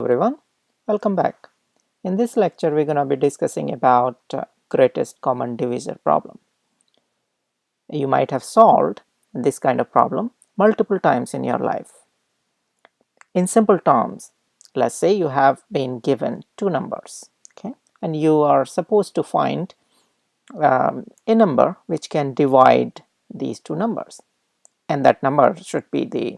everyone, welcome back. In this lecture we're going to be discussing about greatest common divisor problem. You might have solved this kind of problem multiple times in your life. In simple terms, let's say you have been given two numbers, okay, and you are supposed to find a number which can divide these two numbers, and that number should be the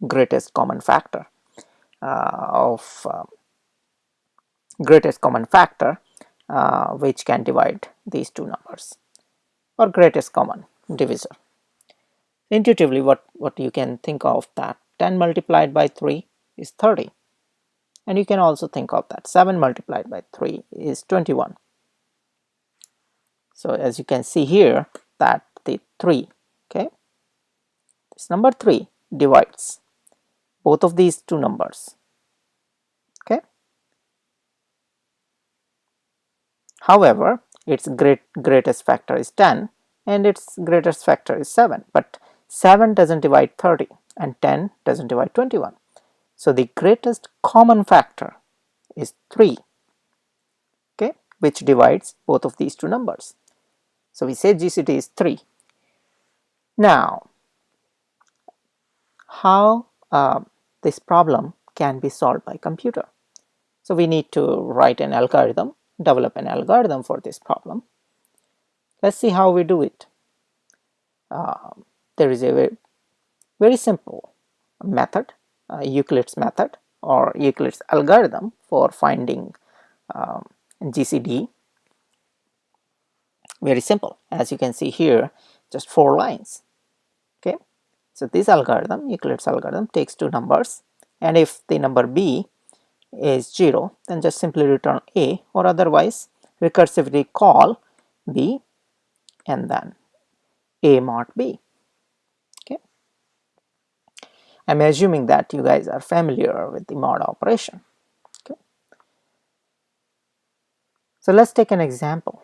greatest common factor which can divide these two numbers, or greatest common divisor. Intuitively, what you can think of that 10 multiplied by 3 is 30, and you can also think of that 7 multiplied by 3 is 21. So as you can see here that the 3, okay, this number 3 divides both of these two numbers, okay. However, its greatest factor is 10 and its greatest factor is 7, but 7 doesn't divide 30 and 10 doesn't divide 21. So the greatest common factor is 3, okay, which divides both of these two numbers. So we say GCD is 3. Now, how this problem can be solved by computer? So we need to write an algorithm, develop an algorithm for this problem. Let's see how we do it. There is a very simple method, Euclid's method or Euclid's algorithm for finding GCD. Very simple, as you can see here, just 4 lines. Okay, so this algorithm, Euclid's algorithm, takes two numbers, and if the number b is 0, then just simply return a, or otherwise recursively call b and then a mod b. Okay, I'm assuming that you guys are familiar with the mod operation. Okay, so let's take an example.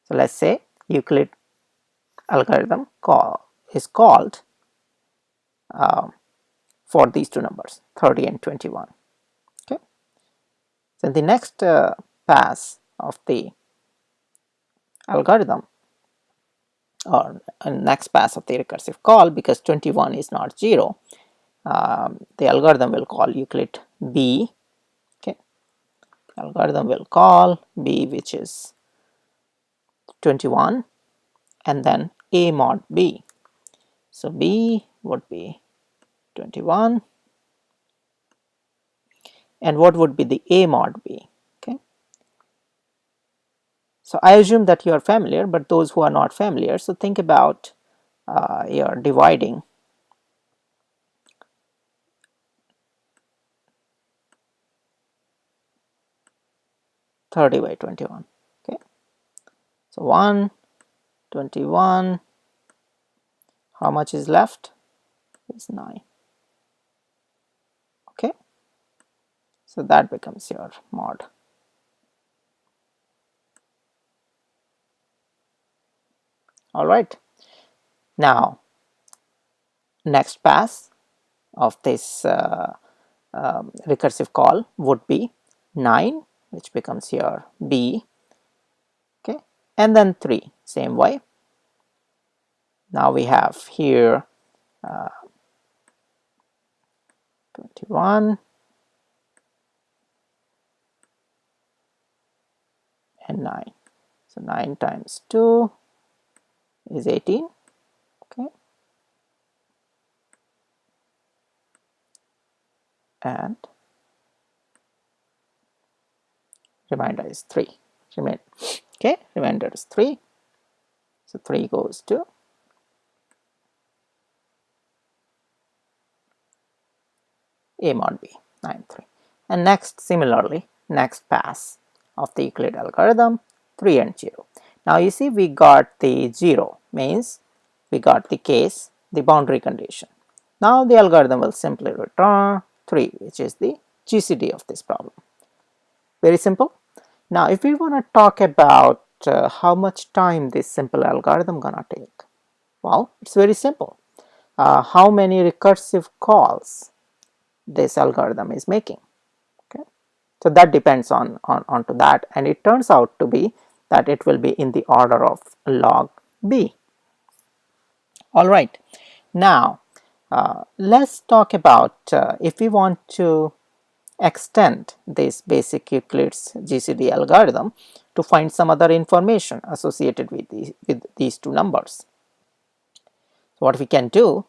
So let's say Euclid algorithm is called for these two numbers, 30 and 21. Okay, so the next pass of the algorithm, or next pass of the recursive call, because 21 is not 0, the algorithm will call Euclid b. Okay, algorithm will call b, which is 21, and then a mod b. So b would be 21, and what would be the a mod b? Okay, so I assume that you are familiar, but those who are not familiar, so think about you're dividing by 21. Okay, so 1, 21, how much is left? Is 9. Okay, so that becomes your mod. All right, now next pass of this recursive call would be 9, which becomes your b. Okay, and then 3, same way. Now we have here 21 and 9. So 9 times 2 is 18. Okay, and remainder is 3. Okay, remainder is 3. So 3 goes to a mod b, 9, 3. And next, similarly, next pass of the Euclid algorithm, 3 and 0. Now you see we got the 0, means we got the case, the boundary condition. Now the algorithm will simply return 3, which is the GCD of this problem. Very simple. Now if we want to talk about how much time this simple algorithm gonna take, well, it's very simple. How many recursive calls this algorithm is making. Okay, so that depends onto that, and it turns out to be that it will be in the order of log b. All right, now let's talk about if we want to extend this basic Euclid's GCD algorithm to find some other information associated with these two numbers. So what we can do,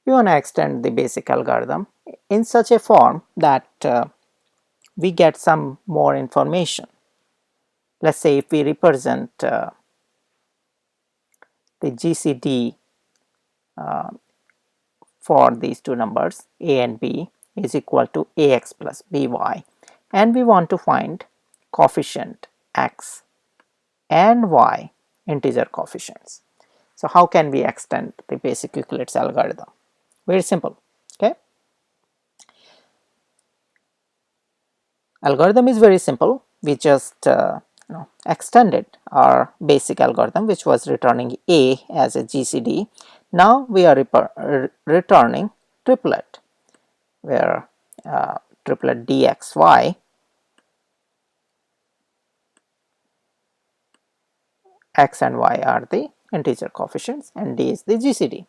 we want to extend the basic algorithm in such a form that we get some more information. Let's say if we represent the GCD for these two numbers a and b is equal to ax plus by, and we want to find coefficient x and y, integer coefficients. So how can we extend the basic Euclid's algorithm? Very simple. Okay, algorithm is very simple. We just extended our basic algorithm, which was returning a as a GCD. Now we are returning triplet, where triplet dxy, x and y are the integer coefficients, and d is the GCD.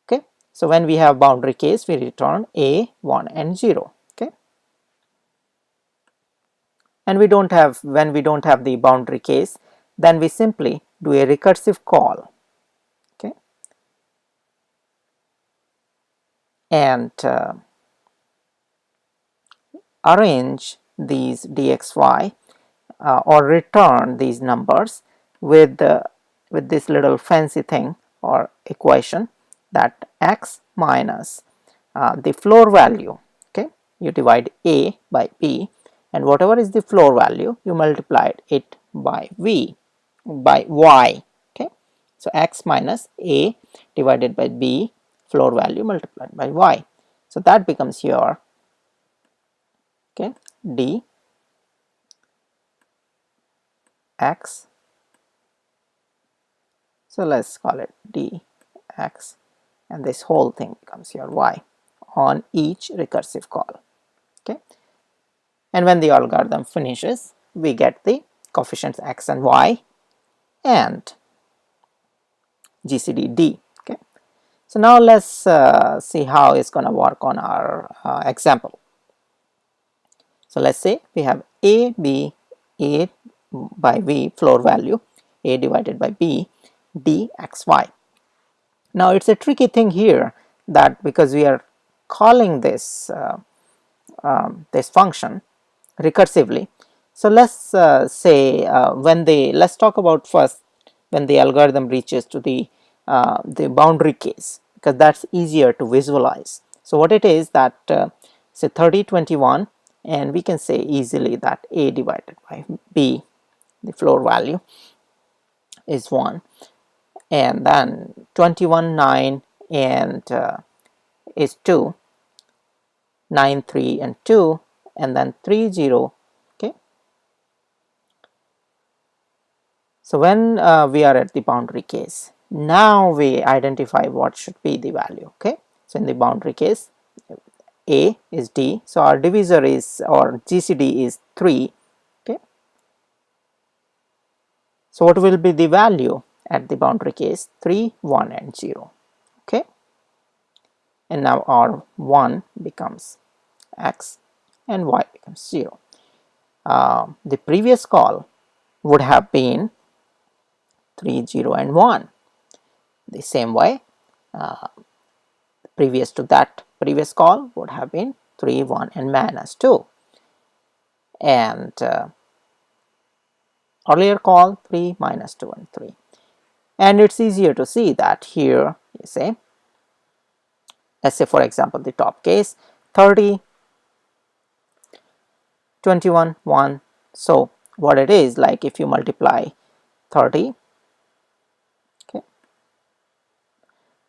Okay, so when we have boundary case, we return a, 1 and 0. Okay, and when we don't have the boundary case, then we simply do a recursive call. Okay, and arrange these dxy or return these numbers with this little fancy thing or equation, that x minus the floor value. Okay, you divide a by b, and whatever is the floor value, you multiply it by y. Okay, so x minus a divided by b, floor value multiplied by y. So that becomes your d x. So let's call it dx, and this whole thing becomes your y on each recursive call. Okay, and when the algorithm finishes, we get the coefficients x and y and GCD d. Okay, so now let's see how it's going to work on our example. So let's say we have a by v, floor value a divided by b, dxy. Now it's a tricky thing here, that because we are calling this this function recursively. So let's say let's talk about first when the algorithm reaches to the boundary case, because that's easier to visualize. So what it is that say 30, 21, and we can say easily that a divided by b, the floor value, is 1, and then 21, 9 and is 2, 9, 3 and 2, and then 3, 0. Okay, so when we are at the boundary case, now we identify what should be the value. Okay, so in the boundary case, a is d, so our divisor is, or GCD is 3. Okay, so what will be the value at the boundary case? 3, 1 and 0. Okay, and now our 1 becomes x and y becomes 0. The previous call would have been 3, 0 and 1. The same way, previous to that previous call would have been 3, 1 and minus 2, and earlier call 3, minus 2 and 3. And it's easier to see that here, you say, let's say for example the top case 30, 21, 1. So what it is, like if you multiply 30, okay,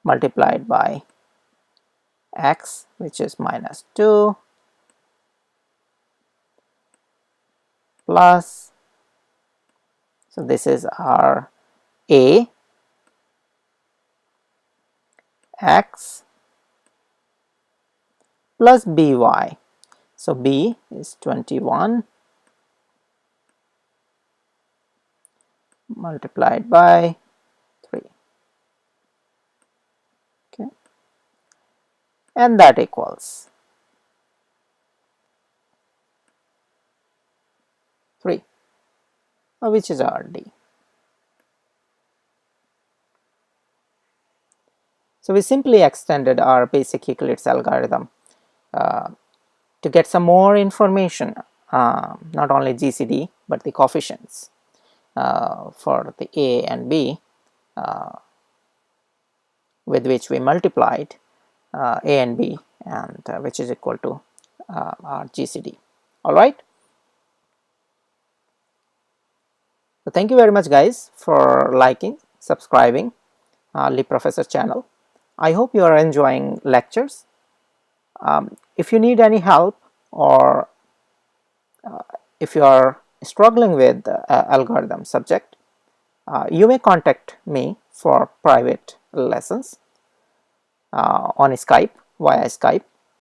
multiplied by x, which is minus 2, plus, so this is our a, x plus by. So b is 21 multiplied by 3. Okay, and that equals 3, which is our d. So we simply extended our basic Euclid's algorithm to get some more information, not only GCD but the coefficients for the a and b with which we multiplied a and b, and which is equal to our GCD. All right. So thank you very much, guys, for liking, subscribing Leap Professor channel. I hope you are enjoying lectures. If you need any help, or if you are struggling with algorithm subject, you may contact me for private lessons on Skype, via Skype.